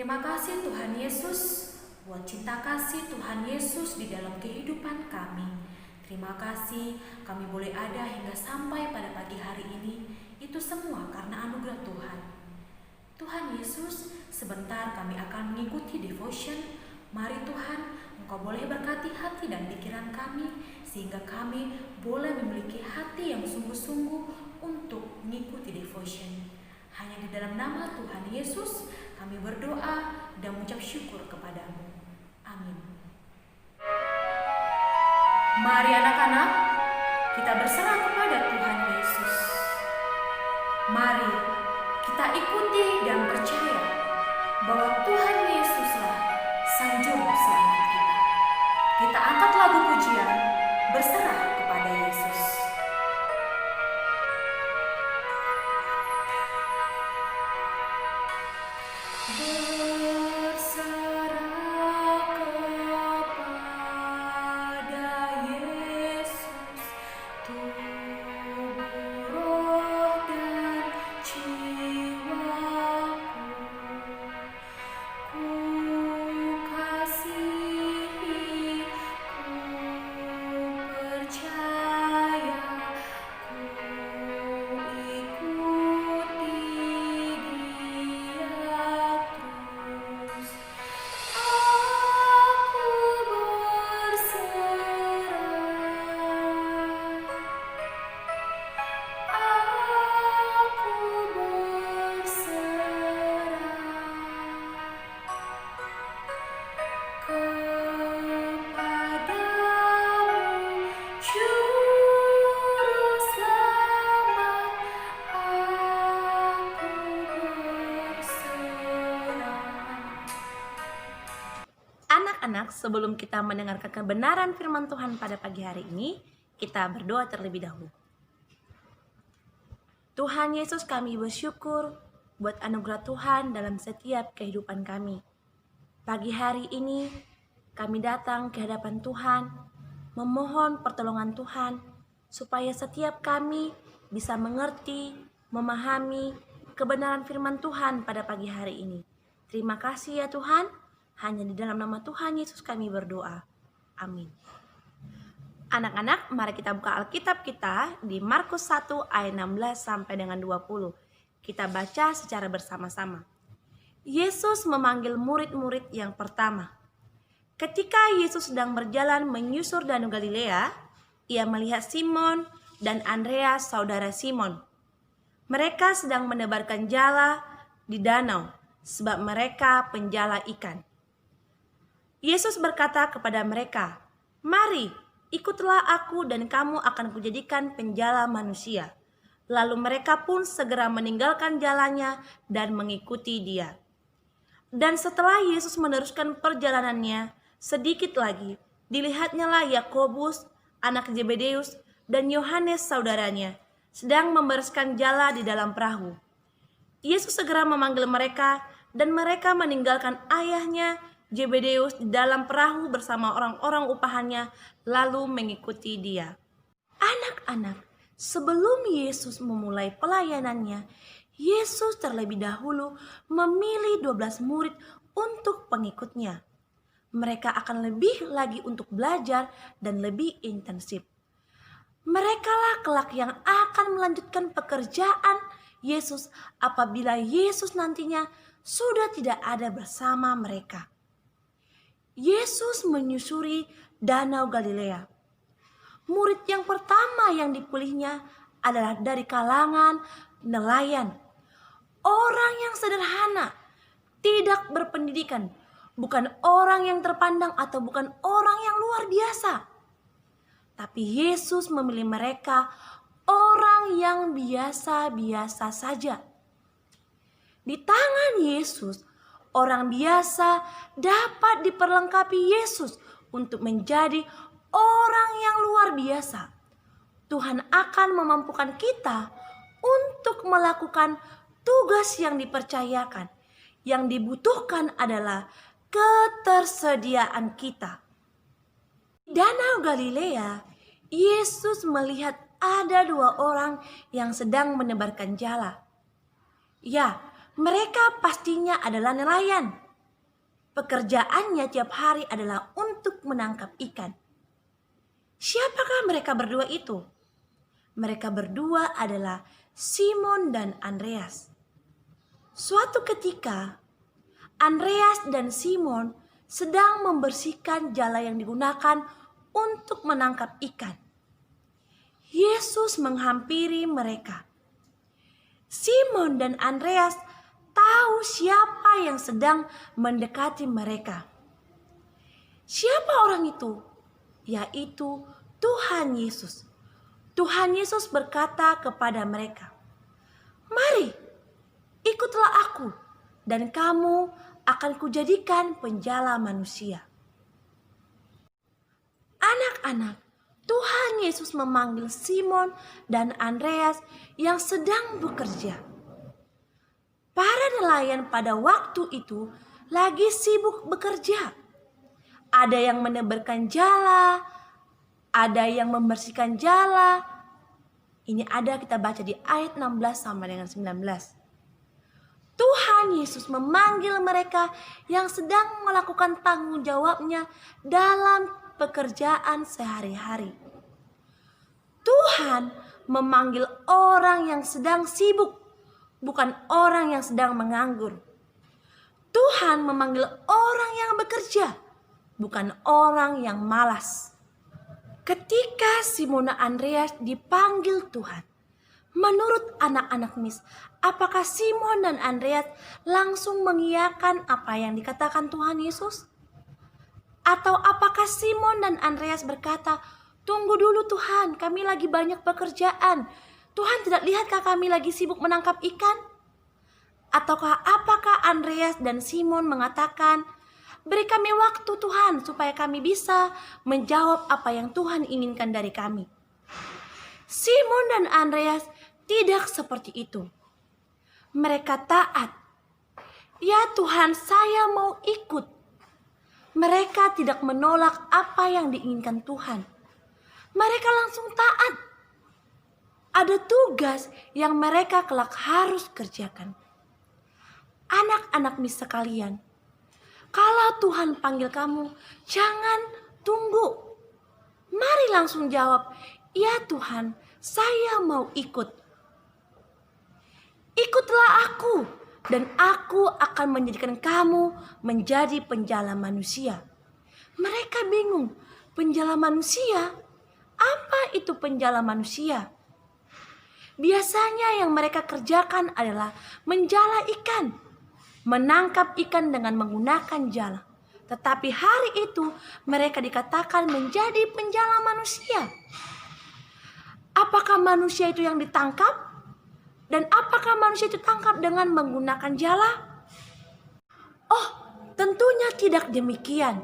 Terima kasih Tuhan Yesus buat cinta kasih Tuhan Yesus di dalam kehidupan kami. Terima kasih kami boleh ada hingga sampai pada pagi hari ini. Itu semua karena anugerah Tuhan. Tuhan Yesus, sebentar kami akan mengikuti devotion. Mari Tuhan, Engkau boleh berkati hati dan pikiran kami, sehingga kami boleh memiliki hati yang sungguh-sungguh untuk mengikuti devotion. Hanya di dalam nama Tuhan Yesus kami berdoa dan mengucap syukur kepadamu. Amin. Mari anak-anak, kita berserah kepada Tuhan Yesus. Mari kita ikuti dan percaya bahwa Tuhan Yesuslah Sang Juru Selamat kita. Kita angkat lagu pujian, berserah kepada Yesus. Anak-anak, sebelum kita mendengarkan kebenaran firman Tuhan pada pagi hari ini, kita berdoa terlebih dahulu. Tuhan Yesus, kami bersyukur buat anugerah Tuhan dalam setiap kehidupan kami. Pagi hari ini, kami datang ke hadapan Tuhan, memohon pertolongan Tuhan, supaya setiap kami bisa mengerti, memahami kebenaran firman Tuhan pada pagi hari ini. Terima kasih ya Tuhan. Hanya di dalam nama Tuhan Yesus kami berdoa. Amin. Anak-anak, mari kita buka Alkitab kita di Markus 1 ayat 16 sampai dengan 20. Kita baca secara bersama-sama. Yesus memanggil murid-murid yang pertama. Ketika Yesus sedang berjalan menyusur Danau Galilea, ia melihat Simon dan Andreas, saudara Simon. Mereka sedang menebarkan jala di danau, sebab mereka penjala ikan. Yesus berkata kepada mereka, "Mari, ikutlah aku dan kamu akan kujadikan penjala manusia." Lalu mereka pun segera meninggalkan jalannya dan mengikuti dia. Dan setelah Yesus meneruskan perjalanannya, sedikit lagi, dilihatnyalah Yakobus, anak Zebedeus, dan Yohanes saudaranya, sedang membereskan jala di dalam perahu. Yesus segera memanggil mereka, dan mereka meninggalkan ayahnya, Zebedeus di dalam perahu bersama orang-orang upahannya, lalu mengikuti dia. Anak-anak, sebelum Yesus memulai pelayanannya, Yesus terlebih dahulu memilih 12 murid untuk pengikutnya. Mereka akan lebih lagi untuk belajar dan lebih intensif. Merekalah kelak yang akan melanjutkan pekerjaan Yesus apabila Yesus nantinya sudah tidak ada bersama mereka. Yesus menyusuri Danau Galilea. Murid yang pertama yang dipilihnya adalah dari kalangan nelayan. Orang yang sederhana, tidak berpendidikan, bukan orang yang terpandang atau bukan orang yang luar biasa. Tapi Yesus memilih mereka orang yang biasa-biasa saja. Di tangan Yesus, orang biasa dapat diperlengkapi Yesus untuk menjadi orang yang luar biasa. Tuhan akan memampukan kita untuk melakukan tugas yang dipercayakan. Yang dibutuhkan adalah ketersediaan kita. Di Danau Galilea, Yesus melihat ada 2 orang yang sedang menebarkan jala. Ya, mereka pastinya adalah nelayan. Pekerjaannya tiap hari adalah untuk menangkap ikan. Siapakah mereka berdua itu? Mereka berdua adalah Simon dan Andreas. Suatu ketika, Andreas dan Simon sedang membersihkan jala yang digunakan untuk menangkap ikan. Yesus menghampiri mereka. Simon dan Andreas tahu siapa yang sedang mendekati mereka. Siapa orang itu? Yaitu Tuhan Yesus. Tuhan Yesus berkata kepada mereka, "Mari, ikutlah aku, dan kamu akan kujadikan penjala manusia." Anak-anak, Tuhan Yesus memanggil Simon dan Andreas yang sedang bekerja. Para nelayan pada waktu itu lagi sibuk bekerja. Ada yang menebarkan jala, ada yang membersihkan jala. Ini ada kita baca di ayat 16 sampai dengan 19. Tuhan Yesus memanggil mereka yang sedang melakukan tanggung jawabnya dalam pekerjaan sehari-hari. Tuhan memanggil orang yang sedang sibuk, bukan orang yang sedang menganggur. Tuhan memanggil orang yang bekerja, bukan orang yang malas. Ketika Simon dan Andreas dipanggil Tuhan, menurut anak-anak Mis, apakah Simon dan Andreas langsung mengiyakan apa yang dikatakan Tuhan Yesus? Atau apakah Simon dan Andreas berkata, "Tunggu dulu Tuhan, kami lagi banyak pekerjaan. Tuhan tidak lihatkah kami lagi sibuk menangkap ikan?" Ataukah apakah Andreas dan Simon mengatakan, "Beri kami waktu Tuhan supaya kami bisa menjawab apa yang Tuhan inginkan dari kami"? Simon dan Andreas tidak seperti itu. Mereka taat. "Ya Tuhan, saya mau ikut." Mereka tidak menolak apa yang diinginkan Tuhan. Mereka langsung taat. Ada tugas yang mereka kelak harus kerjakan. Anak-anak Mis sekalian, kalau Tuhan panggil kamu, jangan tunggu. Mari langsung jawab, "Ya Tuhan, saya mau ikut." Ikutlah aku, dan aku akan menjadikan kamu menjadi penjala manusia. Mereka bingung, penjala manusia? Apa itu penjala manusia? Biasanya yang mereka kerjakan adalah menjala ikan, menangkap ikan dengan menggunakan jala. Tetapi hari itu mereka dikatakan menjadi penjala manusia. Apakah manusia itu yang ditangkap? Dan apakah manusia itu tangkap dengan menggunakan jala? Oh, tentunya tidak demikian.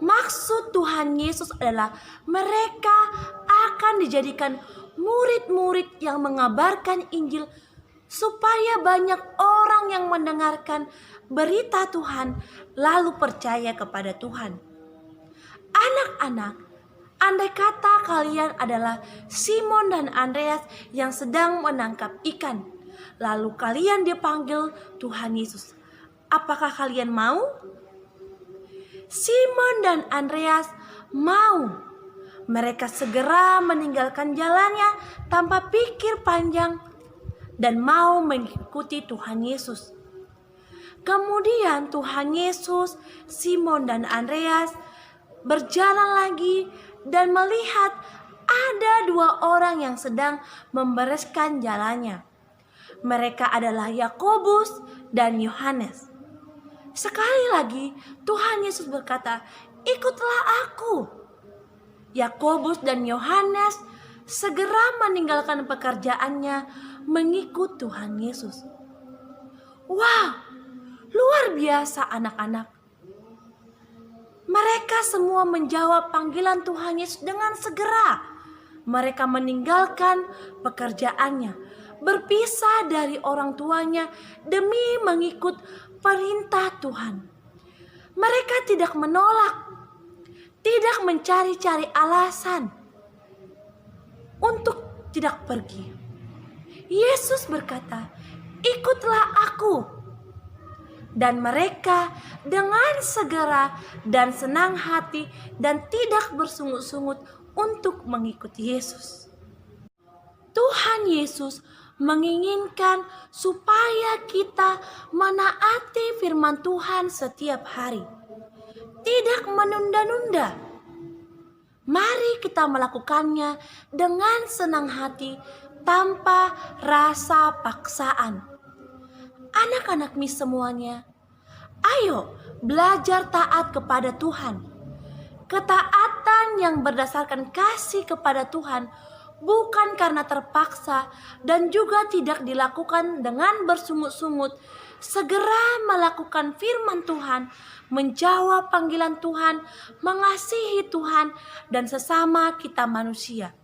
Maksud Tuhan Yesus adalah mereka akan dijadikan murid-murid yang mengabarkan Injil supaya banyak orang yang mendengarkan berita Tuhan lalu percaya kepada Tuhan. Anak-anak, andai kata kalian adalah Simon dan Andreas yang sedang menangkap ikan, lalu kalian dipanggil Tuhan Yesus, apakah kalian mau? Simon dan Andreas mau. Mereka segera meninggalkan jalannya tanpa pikir panjang dan mau mengikuti Tuhan Yesus. Kemudian Tuhan Yesus, Simon dan Andreas berjalan lagi dan melihat ada dua orang yang sedang membereskan jalannya. Mereka adalah Yakobus dan Yohanes. Sekali lagi Tuhan Yesus berkata, "Ikutlah aku." Yakobus dan Yohanes segera meninggalkan pekerjaannya mengikut Tuhan Yesus. Wow, luar biasa anak-anak. Mereka semua menjawab panggilan Tuhan Yesus dengan segera. Mereka meninggalkan pekerjaannya, berpisah dari orang tuanya demi mengikut perintah Tuhan. Mereka tidak menolak, tidak mencari-cari alasan untuk tidak pergi. Yesus berkata, "Ikutlah aku." Dan mereka dengan segera dan senang hati dan tidak bersungut-sungut untuk mengikuti Yesus. Tuhan Yesus menginginkan supaya kita menaati firman Tuhan setiap hari. Tidak menunda-nunda. Mari kita melakukannya dengan senang hati tanpa rasa paksaan. Anak-anak semuanya, ayo belajar taat kepada Tuhan. Ketaatan yang berdasarkan kasih kepada Tuhan bukan karena terpaksa dan juga tidak dilakukan dengan bersungut-sungut. Segera melakukan firman Tuhan, menjawab panggilan Tuhan, mengasihi Tuhan dan sesama kita manusia.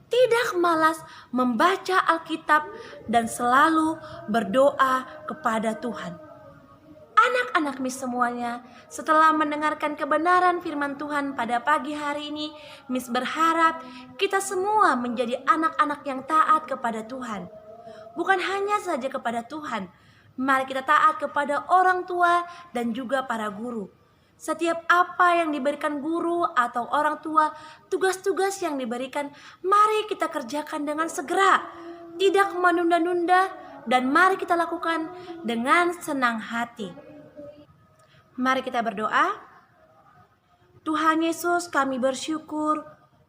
Tidak malas membaca Alkitab dan selalu berdoa kepada Tuhan. Anak-anak semuanya, setelah mendengarkan kebenaran firman Tuhan pada pagi hari ini, Miss berharap kita semua menjadi anak-anak yang taat kepada Tuhan. Bukan hanya saja kepada Tuhan, mari kita taat kepada orang tua dan juga para guru. Setiap apa yang diberikan guru atau orang tua, tugas-tugas yang diberikan, mari kita kerjakan dengan segera, tidak menunda-nunda, dan mari kita lakukan dengan senang hati. Mari kita berdoa. Tuhan Yesus, kami bersyukur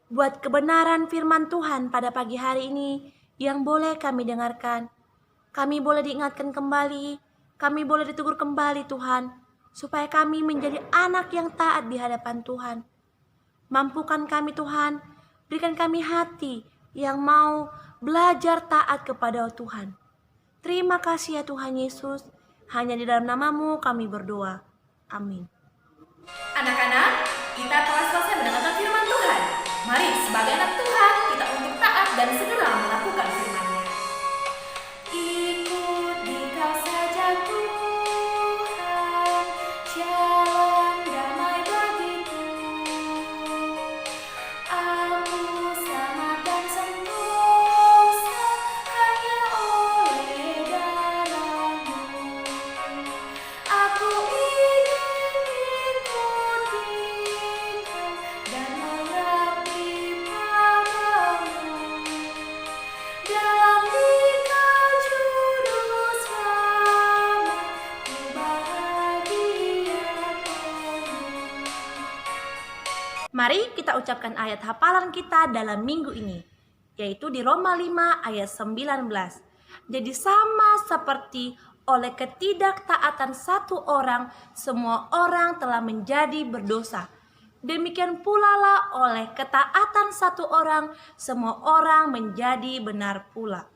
buat kebenaran firman Tuhan pada pagi hari ini yang boleh kami dengarkan. Kami boleh diingatkan kembali, kami boleh ditegur kembali Tuhan, supaya kami menjadi anak yang taat di hadapan Tuhan. Mampukan kami Tuhan, berikan kami hati yang mau belajar taat kepada Tuhan. Terima kasih ya Tuhan Yesus, hanya di dalam nama-Mu kami berdoa. Amin. Anak-anak, kita telah selesai mendengarkan firman Tuhan. Mari sebagai anak Tuhan, kita untuk taat dan segera melakukan firman-Nya. Ikut Dikau saja Tuhan, jalan damai bagiku. Aku selamat dan sentosa hanya oleh darah-Mu. Aku ingin ikuti Kau dan mengabdi padamu. Dalam Dikau juru selamat, ku bahagia penuh. Mari kita ucapkan ayat hafalan kita dalam minggu ini, yaitu di Roma 5 ayat 19. Jadi sama seperti oleh ketidaktaatan satu orang, semua orang telah menjadi berdosa. Demikian pula lah oleh ketaatan satu orang, semua orang menjadi benar pula.